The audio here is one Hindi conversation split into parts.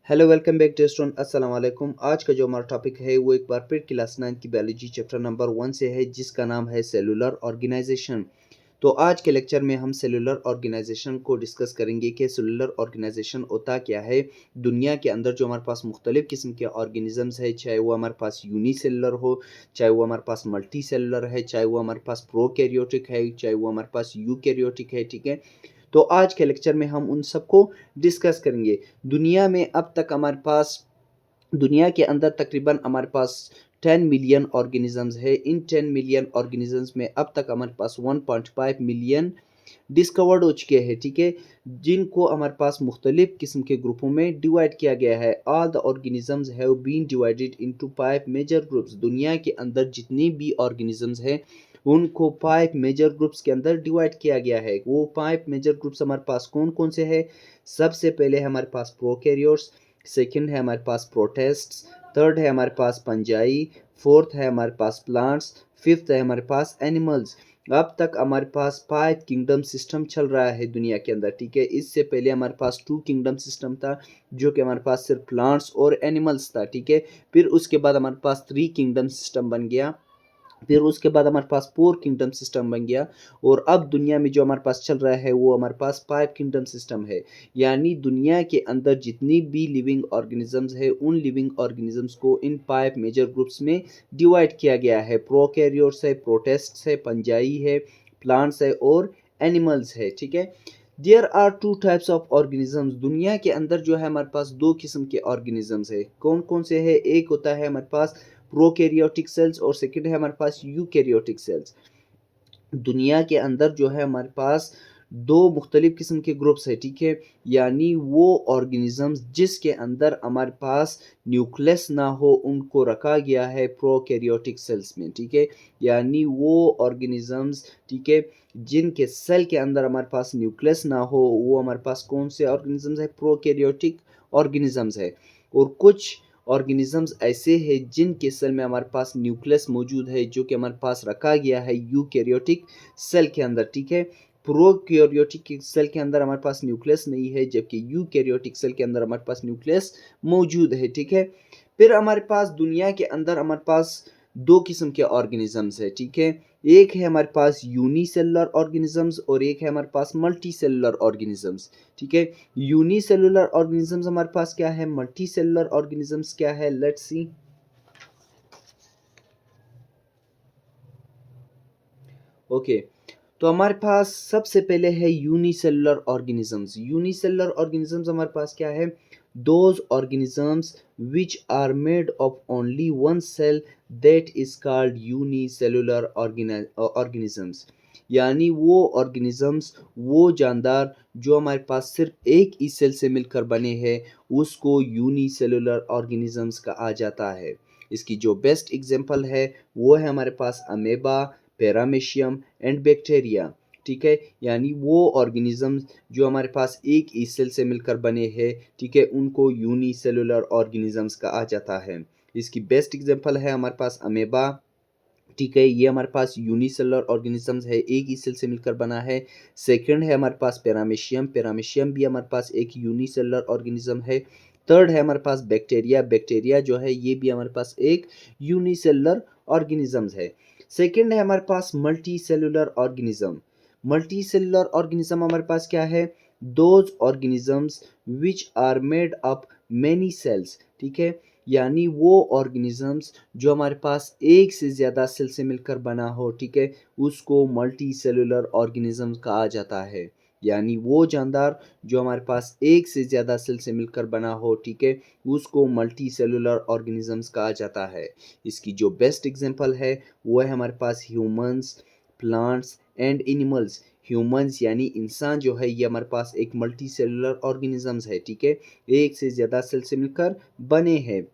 Hello welcome back to student अस्सलाम वालेकुम। आज का जो हमारा टॉपिक है वो एक बार फिर क्लास 9 की बायोलॉजी चैप्टर नंबर 1 से है, जिसका नाम है सेलुलर ऑर्गेनाइजेशन। तो आज के लेक्चर में हम सेलुलर ऑर्गेनाइजेशन को डिस्कस करेंगे कि सेलुलर ऑर्गेनाइजेशन होता क्या है। दुनिया के अंदर जो हमारे पास मुख्तलिफ किस्म के ऑर्गेनिजम्स है, चाहे वो हमारे पास यूनिसेलुलर हो, चाहे वो हमारे पास मल्टी सेलुलर है, चाहे वो हमारे पास प्रोकैरियोटिक है, चाहे वो हमारे पास यूकैरियोटिक है, ठीक है। तो आज के लेक्चर में हम उन सबको डिस्कस करेंगे। दुनिया में अब तक हमारे पास दुनिया के अंदर तकरीबन हमारे पास 10 मिलियन ऑर्गेनिजम्स है। इन 10 मिलियन ऑर्गेनिजम्स में अब तक हमारे पास 1.5 मिलियन डिस्कवर्ड हो चुके हैं, ठीक है, जिनको हमारे पास मुख्तलिफ किस्म के ग्रुपों में डिवाइड किया गया है। All the organisms have been divided into 5 major groups. दुनिया के अंदर जितने भी ऑर्गेनिजम्स हैं उनको 5 मेजर ग्रुप्स के अंदर डिवाइड किया गया है। वो 5 मेजर ग्रुप्स हमारे पास कौन कौन से हैं? सबसे पहले है हमारे पास प्रोकैरियोट्स, सेकंड है हमारे पास प्रोटिस्ट्स, थर्ड है हमारे पास फंजाई, फोर्थ है हमारे पास प्लांट्स, फिफ्थ है हमारे पास एनिमल्स। अब तक हमारे पास 5 किंगडम सिस्टम चल रहा है दुनिया के अंदर, ठीक है। इससे पहले हमारे पास 2 किंगडम सिस्टम था, जो कि हमारे पास सिर्फ प्लांट्स और एनिमल्स था, ठीक है। फिर उसके बाद हमारे पास 3 किंगडम सिस्टम बन गया। फिर उसके बाद हमारे पास 4 किंगडम सिस्टम बन गया। और अब दुनिया में जो हमारे पास चल रहा है वो हमारे पास 5 किंगडम सिस्टम है। यानी दुनिया के अंदर जितनी भी लिविंग ऑर्गेनिजम्स है उन लिविंग ऑर्गेनिजम्स को इन 5 मेजर ग्रुप्स में डिवाइड किया गया है। प्रोकैरियोट्स है, प्रोटिस्ट्स है, फंजाई है, प्लांट्स है और एनिमल्स है, ठीक है। There are two types of organisms. दुनिया के अंदर जो है हमारे पास दो किस्म के ऑर्गेनिजम्स है। कौन कौन से है? एक होता है हमारे पास प्रोकैरियोटिक सेल्स और सेकंड है हमारे पास यूकैरियोटिक सेल्स। दुनिया के अंदर जो है हमारे पास दो मुख्तलिफ किस्म के ग्रुप्स है, ठीक है। यानी वो ऑर्गेनिजम्स जिसके अंदर हमारे पास न्यूक्लियस ना हो उनको रखा गया है प्रोकैरियोटिक सेल्स में, ठीक है। यानी वो ऑर्गेनिजम्स, ठीक है, जिनके सेल के अंदर हमारे पास न्यूक्लियस ना हो वो हमारे पास कौन से ऑर्गेनिजम्स है? प्रोकैरियोटिक ऑर्गेनिजम्स है। और कुछ ऑर्गेनिजम्स ऐसे हैं जिनके सेल में हमारे पास न्यूक्लियस मौजूद है, जो कि हमारे पास रखा गया है यूकैरियोटिक सेल के अंदर, ठीक है। प्रोकैरियोटिक सेल के अंदर हमारे पास न्यूक्लियस नहीं है, जबकि यूकैरियोटिक सेल के अंदर हमारे पास न्यूक्लियस मौजूद है, ठीक है। फिर हमारे पास दुनिया के अंदर हमारे पास दो किस्म के ऑर्गेनिजम्स है, ठीक है। एक है हमारे पास यूनिसेलुलर ऑर्गेनिजम्स और एक है हमारे पास मल्टी सेलुलर ऑर्गेनिजम्स, ठीक है। यूनिसेलुलर ऑर्गेनिजम्स हमारे पास क्या है, मल्टी सेलुलर ऑर्गेनिजम्स क्या है, लेट्स सी। ओके, तो हमारे पास सबसे पहले है यूनिसेलुलर ऑर्गेनिजम्स। यूनिसेलुलर ऑर्गेनिजम्स हमारे पास क्या है? Those organisms which are made of only one cell, that is called unicellular organisms. यानी वो ऑर्गेनिजम्स, वो जानदार जो हमारे पास सिर्फ एक ही सेल से मिलकर बने हैं, उसको यूनिसेलुलर ऑर्गेनिजम्स कहा जाता है। इसकी जो बेस्ट एग्जांपल है वो है हमारे पास अमेबा, पैरामीशियम एंड बैक्टीरिया, ठीक है। यानी वो ऑर्गेनिजम्स जो हमारे पास एक ही सेल से मिलकर बने हैं, ठीक है, उनको यूनिसेलुलर ऑर्गेनिजम्स कहा जाता है। इसकी बेस्ट एग्जांपल है हमारे पास अमेबा, ठीक है, ये हमारे पास यूनिसेलुलर ऑर्गेनिजम्स है, एक ही सेल से मिलकर बना है। सेकंड है हमारे पास पैरामीशियम, पैरामीशियम भी हमारे पास एक यूनिसेलुलर ऑर्गेनिज्म है। थर्ड है हमारे पास बैक्टीरिया, बैक्टीरिया जो है ये भी हमारे पास एक यूनिसेलुलर ऑर्गेनिजम्स है। सेकंड है हमारे पास multicellular organism. Multicellular organism हमारे पास क्या है? Those organisms which are made up many cells, ठीक है। यानी वो ऑर्गेनिजम्स जो हमारे पास एक से ज़्यादा सेल से मिलकर बना हो, ठीक है, उसको मल्टी सेलुलर ऑर्गेनिज्म कहा जाता है। यानी वो जानदार जो हमारे पास एक से ज़्यादा सेल से मिलकर बना हो, ठीक है, उसको मल्टी सेलुलर ऑर्गेनिजम्स कहा जाता है। इसकी जो बेस्ट एग्जांपल है वो है हमारे पास humans, plants and animals. Humans यानी इंसान जो है ये हमारे पास एक मल्टी सेलुलर ऑर्गेनिजम्स है, ठीक है, एक से ज़्यादा सेल से मिलकर बने हैं।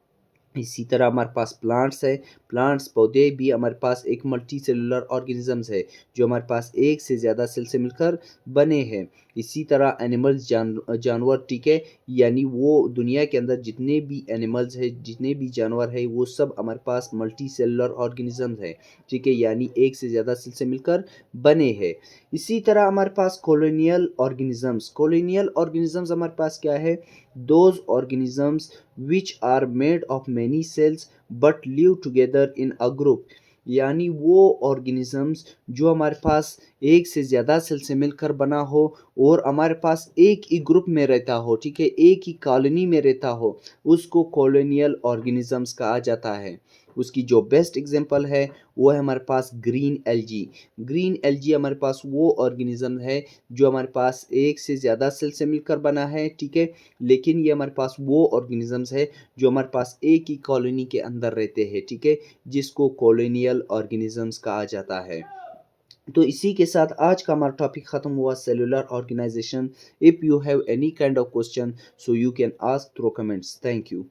इसी तरह हमारे पास प्लांट्स है, प्लांट्स पौधे भी हमारे पास एक मल्टी सेलुलर ऑर्गेनिजम्स है, जो हमारे पास एक से ज़्यादा सेल से मिलकर बने हैं। इसी तरह एनिमल्स, जानवर, ठीक है, यानी वो दुनिया के अंदर जितने भी एनिमल्स है, जितने भी जानवर है, वो सब हमारे पास मल्टी सेलुलर ऑर्गेनिजम्स है, ठीक है, यानी एक से ज़्यादा सेल से मिलकर बने हैं। इसी तरह हमारे पास कॉलोनियल ऑर्गेनिजम्स, कॉलोनियल ऑर्गेनिजम्स हमारे पास क्या है? those organisms which are made of many cells but live together in a group। यानी वो ऑर्गेनिजम्स जो हमारे पास एक से ज़्यादा सेल से मिलकर बना हो और हमारे पास एक ही ग्रुप में रहता हो, ठीक है, एक ही कॉलोनी में रहता हो, उसको कॉलोनियल ऑर्गेनिजम्स कहा जाता है। उसकी जो बेस्ट एग्जांपल है वो है हमारे पास ग्रीन एल्गी। ग्रीन एल्गी हमारे पास वो ऑर्गेनिज्म है जो हमारे पास एक से ज़्यादा सेल से मिलकर बना है, ठीक है, लेकिन ये हमारे पास वो ऑर्गेनिजम्स है जो हमारे पास एक ही कॉलोनी के अंदर रहते हैं, ठीक है, जिसको कॉलोनियल ऑर्गेनिजम्स कहा जाता है। तो इसी के साथ आज का हमारा टॉपिक खत्म हुआ, cellular organisation. If you have any kind of question so you can ask through comments. Thank you.